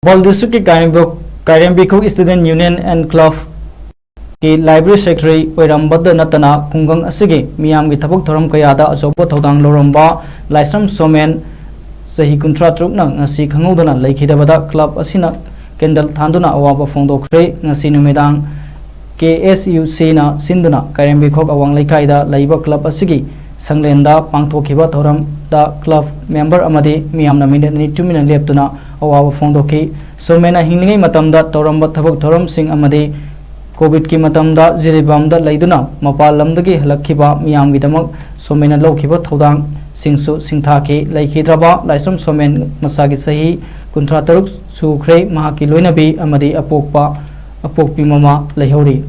Ball District ki Kairembikhu Student Union and Club ki Library Secretary Oirambada Natana Kungang Asigi Miyam ki Thabuk Thoram Kayada Asopo Thodang Loramba Laisam Somen Sahi Kuntra Trukna Ngasi Khangudana Laikhidabada Club Asina Kendal Thanduna Awaba Fongdokre Ngasi Numedang KSUC na Sinduna Kairembikhu Awang Laikaida Laiba Club Asigi Sanglenda Pangthokiba Thoram da Club Member Amadi Miyamna Minute 2 minute leptuna Awawa Fongdoki Somena Hinglingi Matamda Toramba Thabuk Thoram Sing Amadi Covid ki Matamda Ziribamda Laiduna Mapalamdagi Halakhiba Miyam Gidamak Somena Lokhiba Thodang Singsu Singthaki Laikhidraba Laisam Somen Masagi Sahi Kuntra Taruk Sukhre Mahaki Loinabi Amadi Apokpi Mama Laihori